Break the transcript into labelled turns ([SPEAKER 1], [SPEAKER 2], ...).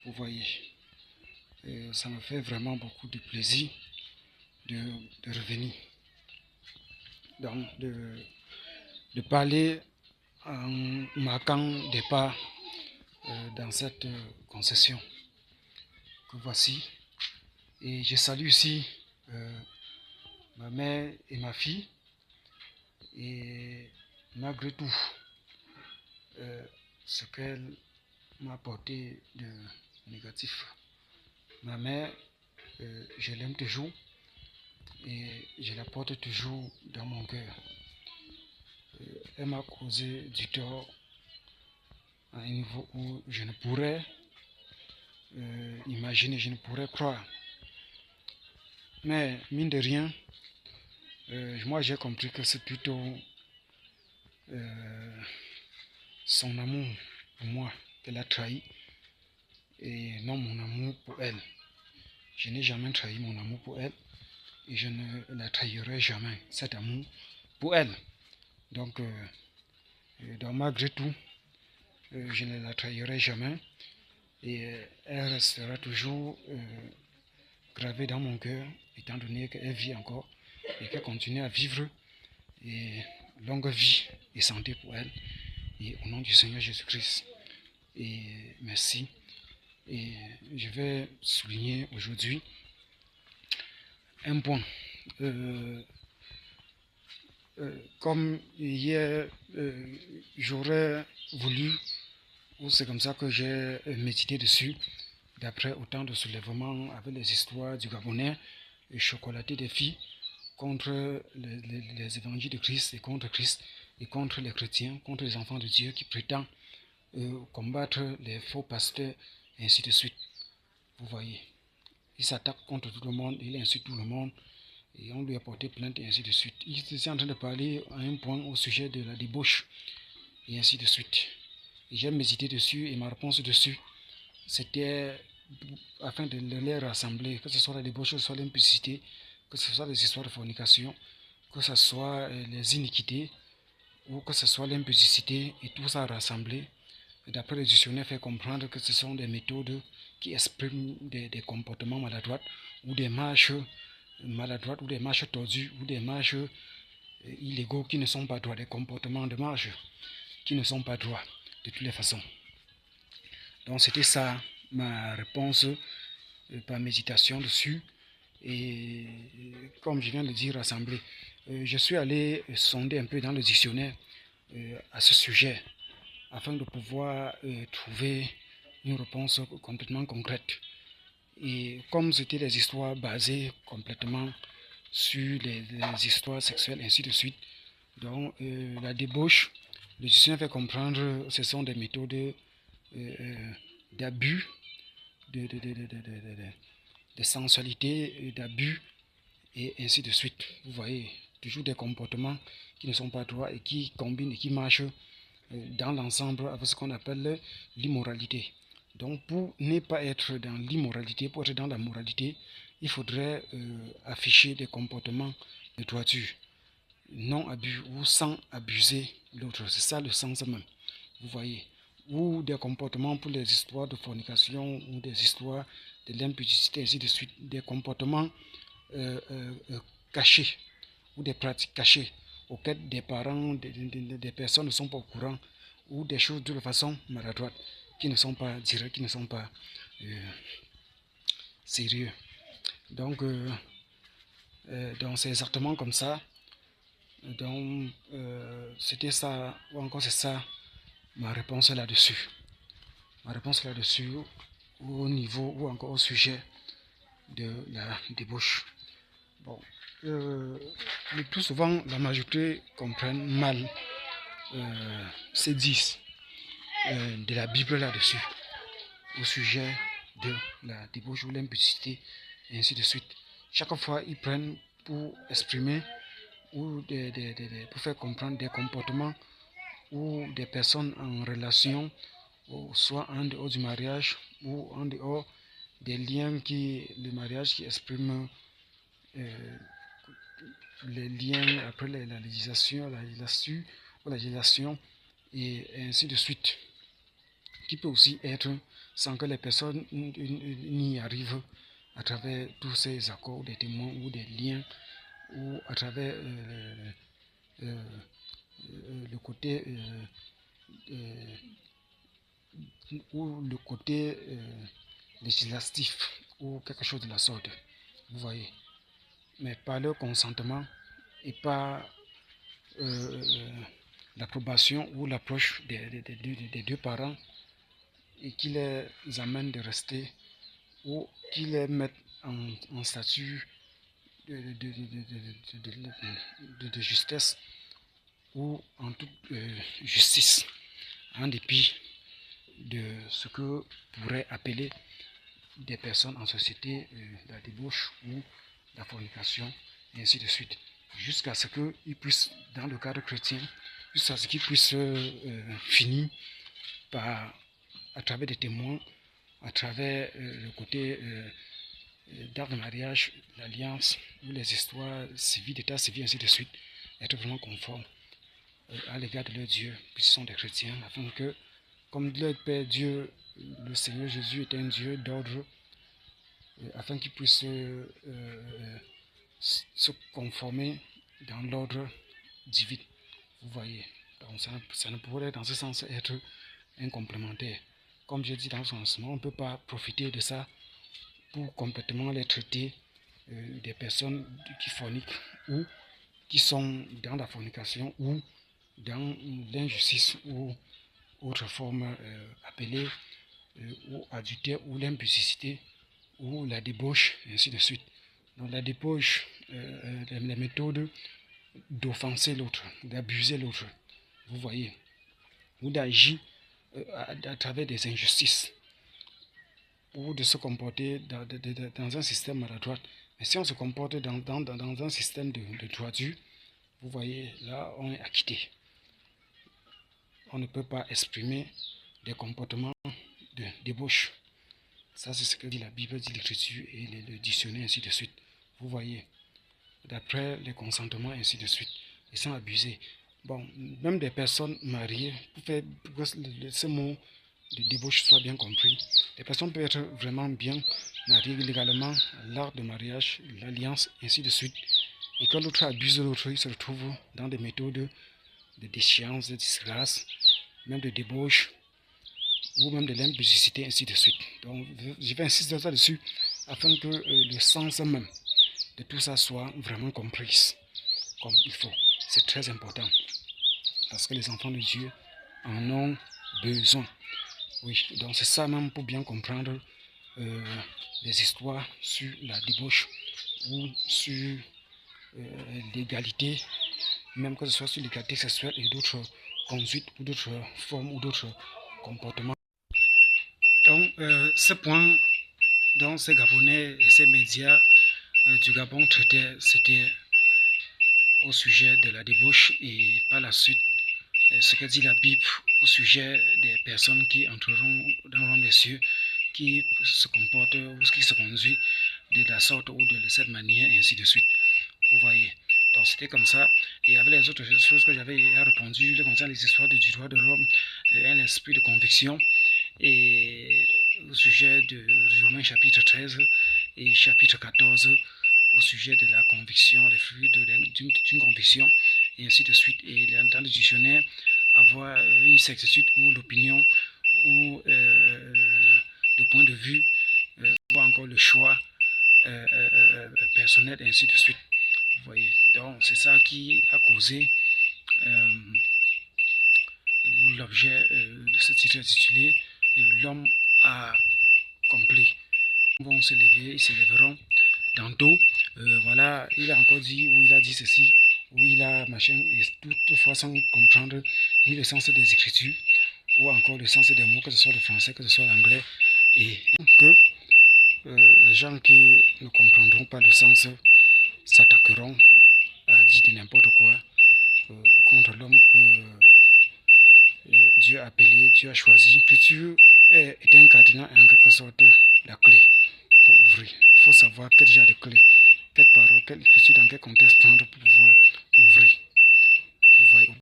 [SPEAKER 1] Vous voyez, ça me fait vraiment beaucoup de plaisir de revenir. Donc, de parler en marquant des pas dans cette concession que voici. Et je salue aussi ma mère et ma fille. Et malgré tout, ce qu'elle m'a apporté de négatif. Ma mère, je l'aime toujours et je la porte toujours dans mon cœur. Elle m'a causé du tort à un niveau où je ne pourrais imaginer, je ne pourrais croire. Mais mine de rien, moi j'ai compris que c'est plutôt son amour pour moi qu'elle a trahi et non mon amour pour elle. Je n'ai jamais trahi mon amour pour elle et je ne la trahirai jamais, cet amour pour elle. Donc malgré tout, je ne la trahirai jamais et elle restera toujours gravée dans mon cœur, étant donné qu'elle vit encore et qu'elle continue à vivre. Et longue vie et santé pour elle. Et au nom du Seigneur Jésus-Christ. Et merci. Et je vais souligner aujourd'hui un point. Comme hier, j'aurais voulu, ou c'est comme ça que j'ai médité dessus, d'après autant de soulèvements avec les histoires du Gabonais et chocolaté des filles contre les évangiles de Christ et contre Christ et contre les chrétiens, contre les enfants de Dieu qui prétendent combattre les faux pasteurs et ainsi de suite. Vous voyez, il s'attaque contre tout le monde, il insulte tout le monde et on lui a porté plainte et ainsi de suite. Il était en train de parler à un point au sujet de la débauche et ainsi de suite. Et j'ai médité dessus et ma réponse dessus, c'était afin de les rassembler, que ce soit la débauche, que ce soit l'impudicité, que ce soit les histoires de fornication, que ce soit les iniquités, ou que ce soit l'impudicité, et tout ça rassemblé. D'après le dictionnaire, fait comprendre que ce sont des méthodes qui expriment des comportements maladroits, ou des marches maladroites, ou des marches tordues, ou des marches illégaux qui ne sont pas droits, des comportements de marche qui ne sont pas droits, de toutes les façons. Donc c'était ça ma réponse par méditation dessus. Et comme je viens de le dire, rassemblé. Je suis allé sonder un peu dans le dictionnaire à ce sujet afin de pouvoir trouver une réponse complètement concrète. Et comme c'était des histoires basées complètement sur les histoires sexuelles, ainsi de suite, donc la débauche, le dictionnaire fait comprendre que ce sont des méthodes d'abus, de sensualité, d'abus, et ainsi de suite. Vous voyez, toujours des comportements qui ne sont pas droits et qui combinent et qui marchent dans l'ensemble avec ce qu'on appelle l'immoralité. Donc pour ne pas être dans l'immoralité, pour être dans la moralité, il faudrait afficher des comportements de droiture, non abus ou sans abuser l'autre. C'est ça le sens même. Vous voyez, ou des comportements pour les histoires de fornication ou des histoires de l'impudicité, ainsi de suite, des comportements cachés ou des pratiques cachées auxquelles des parents, des personnes ne sont pas au courant, ou des choses de façon maladroite qui ne sont pas directes, qui ne sont pas sérieux. Donc c'est exactement comme ça. Donc c'était ça, ou encore c'est ça ma réponse là-dessus. Ma réponse là-dessus au niveau ou encore au sujet de la débauche. Bon, le plus souvent, la majorité comprennent mal ces 10 de la Bible là-dessus, au sujet de la débauche ou l'impudicité, et ainsi de suite. Chaque fois, ils prennent pour exprimer ou pour faire comprendre des comportements ou des personnes en relation, ou soit en dehors du mariage ou en dehors des liens le mariage qui exprime les liens après la législation et ainsi de suite. qui peut aussi être sans que les personnes n'y arrivent à travers tous ces accords des témoins ou des liens ou à travers le côté ou le côté législatif ou quelque chose de la sorte. Vous voyez. Mais par leur consentement et par l'approbation ou l'approche des deux parents et qui les amène de rester ou qui les mettent en statut de justesse ou en toute justice, en dépit de ce que pourrait appeler des personnes en société la débauche ou la fornication, et ainsi de suite, jusqu'à ce qu'ils puissent, dans le cadre chrétien, jusqu'à ce qu'ils puissent finir par, à travers des témoins, à travers le côté d'acte de mariage, l'alliance ou les histoires civiles, d'état civil, ainsi de suite, être vraiment conformes à l'égard de leur Dieu, puisqu'ils sont des chrétiens, afin que, comme leur Père Dieu, le Seigneur Jésus est un Dieu d'ordre, afin qu'ils puissent se conformer dans l'ordre divin. Vous voyez, donc ça ne pourrait dans ce sens être un complémentaire. Comme je dis dans son enseignement, on ne peut pas profiter de ça pour complètement les traiter des personnes qui forniquent ou qui sont dans la fornication ou dans l'injustice ou autre forme appelée ou adultère ou l'impudicité ou la débauche, et ainsi de suite. Donc la débauche, les méthodes d'offenser l'autre, d'abuser l'autre, vous voyez, ou d'agir à travers des injustices, ou de se comporter dans un système maladroit. Mais si on se comporte dans un système de droiture, vous voyez, là, on est acquitté. On ne peut pas exprimer des comportements de débauche. Ça, c'est ce que dit la Bible, dit l'Écriture et le dictionnaire, ainsi de suite. Vous voyez, d'après les consentements, ainsi de suite. Ils sont abusés. Bon, même des personnes mariées, pour que ce mot de débauche soit bien compris, les personnes peuvent être vraiment bien mariées légalement, l'art de mariage, l'alliance, ainsi de suite. Et quand l'autre abuse l'autre, il se retrouve dans des méthodes de déchéance, de disgrâce, même de débauche, ou même de l'impudicité, ainsi de suite. Donc, je vais insister là-dessus, afin que le sens même de tout ça soit vraiment compris comme il faut. C'est très important, parce que les enfants de Dieu en ont besoin. Oui, donc c'est ça même pour bien comprendre les histoires sur la débauche ou sur l'égalité, même que ce soit sur l'égalité sexuelle et d'autres conduites ou d'autres formes ou d'autres comportements. Donc ce point dont ces Gabonais et ces médias du Gabon traitaient, c'était au sujet de la débauche et par la suite ce que dit la Bible au sujet des personnes qui entreront dans le royaume des cieux, qui se comportent ou qui se conduisent de la sorte ou de cette manière, et ainsi de suite. Vous voyez. Donc c'était comme ça. Et avec les autres choses que j'avais répondu, concernant les histoires du droit de l'homme, un esprit de conviction, et au sujet de Romains chapitre 13 et chapitre 14, au sujet de la conviction, les fruits d'une conviction, et ainsi de suite. Et dans le dictionnaire, avoir une certitude ou l'opinion ou le point de vue ou encore le choix personnel, et ainsi de suite. Vous voyez, donc c'est ça qui a causé l'objet de ce titre intitulé L'homme a compris. Ils vont se lever, ils se lèveront tantôt. Voilà, il a encore dit, ou il a dit ceci, ou il a machin, et toutefois sans comprendre ni le sens des écritures, ou encore le sens des mots, que ce soit le français, que ce soit l'anglais, et que les gens qui ne comprendront pas le sens s'attaqueront à dire de n'importe quoi contre l'homme que Dieu a appelé, Dieu a choisi. L'écriture est un cadenas et en quelque sorte la clé pour ouvrir. Il faut savoir quel genre de clé, quelle parole, quelle écriture, dans quel contexte prendre pour pouvoir ouvrir. Vous voyez.